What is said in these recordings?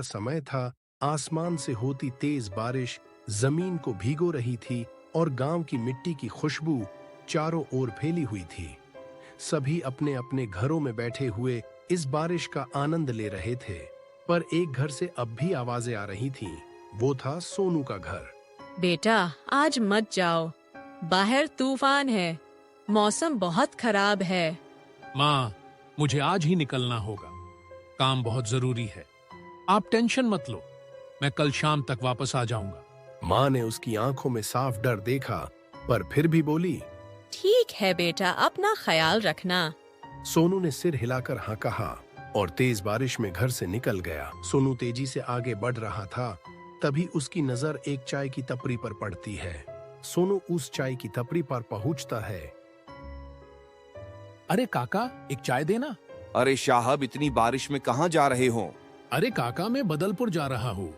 का समय था। आसमान से होती तेज बारिश जमीन को भिगो रही थी और गांव की मिट्टी की खुशबू चारों ओर फैली हुई थी। सभी अपने अपने घरों में बैठे हुए इस बारिश का आनंद ले रहे थे, पर एक घर से अब भी आवाजें आ रही थीं। वो था सोनू का घर। बेटा, आज मत जाओ, बाहर तूफान है, मौसम बहुत खराब है। माँ, मुझे आज ही निकलना होगा, काम बहुत जरूरी है। आप टेंशन मत लो, मैं कल शाम तक वापस आ जाऊंगा। माँ ने उसकी आंखों में साफ डर देखा, पर फिर भी बोली। ठीक है बेटा, अपना ख्याल रखना। सोनू ने सिर हिलाकर हाँ कहा और तेज बारिश में घर से निकल गया। सोनू तेजी से आगे बढ़ रहा था, तभी उसकी नजर एक चाय की टपरी पर पड़ती है। सोनू उस चाय की टपरी पर पहुंचता है। अरे काका, एक चाय देना। अरे साहब, इतनी बारिश में कहाँ जा रहे हो? अरे काका, मैं बदलपुर जा रहा हूँ।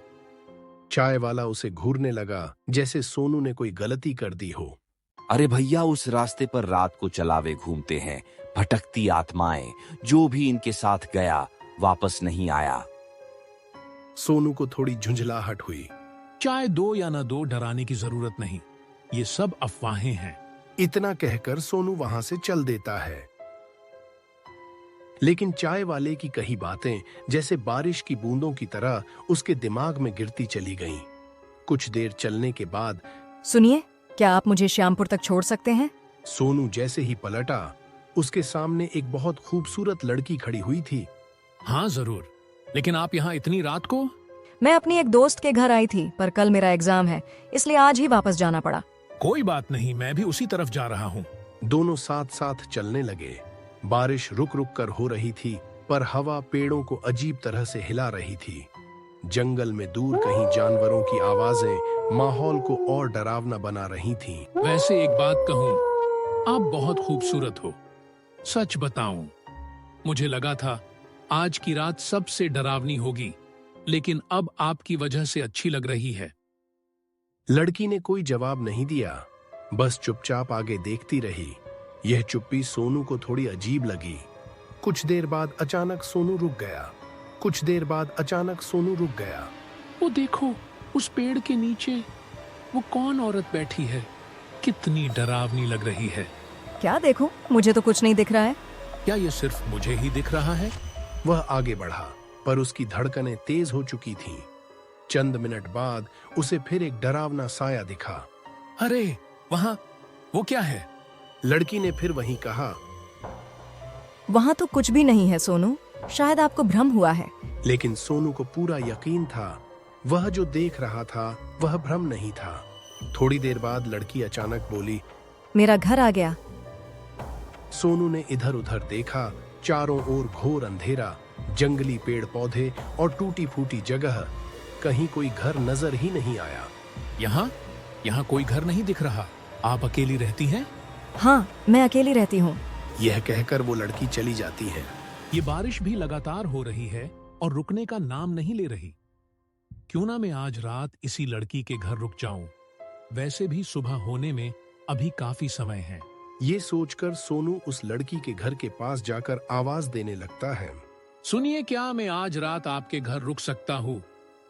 चाय वाला उसे घूरने लगा, जैसे सोनू ने कोई गलती कर दी हो। अरे भैया, उस रास्ते पर रात को चलावे घूमते हैं भटकती आत्माएं। जो भी इनके साथ गया वापस नहीं आया। सोनू को थोड़ी झुंझलाहट हुई। चाय दो या न दो, डराने की जरूरत नहीं, ये सब अफवाहें हैं। इतना कहकर सोनू वहां से चल देता है। लेकिन चाय वाले की कही बातें जैसे बारिश की बूंदों की तरह उसके दिमाग में गिरती चली गईं। कुछ देर चलने के बाद, सुनिए, क्या आप मुझे श्यामपुर तक छोड़ सकते हैं? सोनू जैसे ही पलटा, उसके सामने एक बहुत खूबसूरत लड़की खड़ी हुई थी। हाँ जरूर, लेकिन आप यहाँ इतनी रात को? मैं अपनी एक दोस्त के घर आई थी, पर कल मेरा एग्जाम है, इसलिए आज ही वापस जाना पड़ा। कोई बात नहीं, मैं भी उसी तरफ जा रहा हूँ। दोनों साथ साथ चलने लगे। बारिश रुक रुक कर हो रही थी, पर हवा पेड़ों को अजीब तरह से हिला रही थी। जंगल में दूर कहीं जानवरों की आवाजें माहौल को और डरावना बना रही थीं। वैसे एक बात कहूँ, आप बहुत खूबसूरत हो। सच बताऊं, मुझे लगा था आज की रात सबसे डरावनी होगी, लेकिन अब आपकी वजह से अच्छी लग रही है। लड़की ने कोई जवाब नहीं दिया, बस चुपचाप आगे देखती रही। यह चुप्पी सोनू को थोड़ी अजीब लगी। कुछ देर बाद अचानक सोनू रुक गया। वो देखो, उस पेड़ के नीचे वो कौन औरत बैठी है? कितनी डरावनी लग रही है। क्या देखूं? मुझे तो कुछ नहीं दिख रहा है। क्या ये सिर्फ मुझे ही दिख रहा है? वह आगे बढ़ा, पर उसकी धड़कनें तेज हो चुकी थीं। चंद मिनट बाद उसे फिर एक डरावना साया दिखा। अरे वहां वो क्या है? लड़की ने फिर वहीं कहा। वहाँ तो कुछ भी नहीं है सोनू, शायद आपको भ्रम हुआ है। लेकिन सोनू को पूरा यकीन था, वह जो देख रहा था वह भ्रम नहीं था। थोड़ी देर बाद लड़की अचानक बोली, मेरा घर आ गया। सोनू ने इधर उधर देखा। चारों ओर घोर अंधेरा, जंगली पेड़ पौधे और टूटी फूटी जगह। कहीं कोई घर नजर ही नहीं आया। यहाँ कोई घर नहीं दिख रहा। आप अकेली रहती हैं? हाँ, मैं अकेली रहती हूँ। यह कहकर वो लड़की चली जाती है। ये बारिश भी लगातार हो रही है और रुकने का नाम नहीं ले रही। क्यों ना मैं आज रात इसी लड़की के घर रुक जाऊं? वैसे भी सुबह होने में अभी काफी समय है। ये सोचकर सोनू उस लड़की के घर के पास जाकर आवाज देने लगता है। सुनिए, क्या मैं आज रात आपके घर रुक सकता हूँ?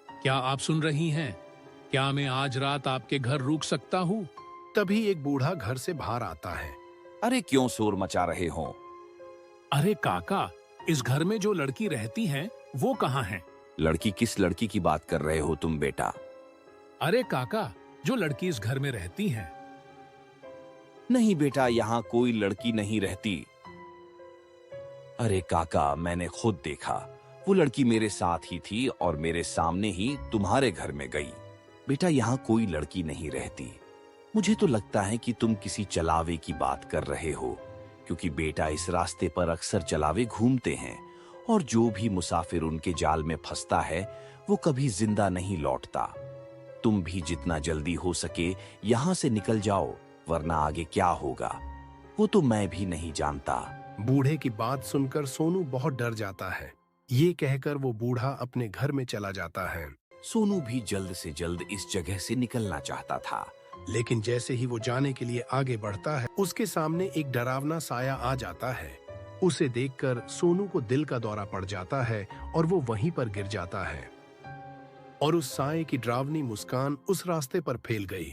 क्या आप सुन रही हैं? क्या मैं आज रात आपके घर रुक सकता हूँ? तभी एक बूढ़ा घर से बाहर आता है। अरे क्यों शोर मचा रहे हो? अरे काका, इस घर में जो लड़की रहती है वो कहाँ है? लड़की? किस लड़की की बात कर रहे हो तुम बेटा? अरे काका, जो लड़की इस घर में रहती है। नहीं बेटा, यहाँ कोई लड़की नहीं रहती। अरे काका, मैंने खुद देखा, वो लड़की मेरे साथ ही थी और मेरे सामने ही तुम्हारे घर में गई। बेटा, यहाँ कोई लड़की नहीं रहती। मुझे तो लगता है कि तुम किसी चलावे की बात कर रहे हो, क्योंकि बेटा इस रास्ते पर अक्सर चलावे घूमते हैं और जो भी मुसाफिर उनके जाल में फंसता है वो कभी जिंदा नहीं लौटता। तुम भी जितना जल्दी हो सके यहाँ से निकल जाओ, वरना आगे क्या होगा वो तो मैं भी नहीं जानता। बूढ़े की बात सुनकर सोनू बहुत डर जाता है। ये कहकर वो बूढ़ा अपने घर में चला जाता है। सोनू भी जल्द से जल्द इस जगह से निकलना चाहता था, लेकिन जैसे ही वो जाने के लिए आगे बढ़ता है, उसके सामने एक डरावना साया आ जाता है। उसे देखकर सोनू को दिल का दौरा पड़ जाता है और वो वहीं पर गिर जाता है। और उस साए की डरावनी मुस्कान उस रास्ते पर फैल गई।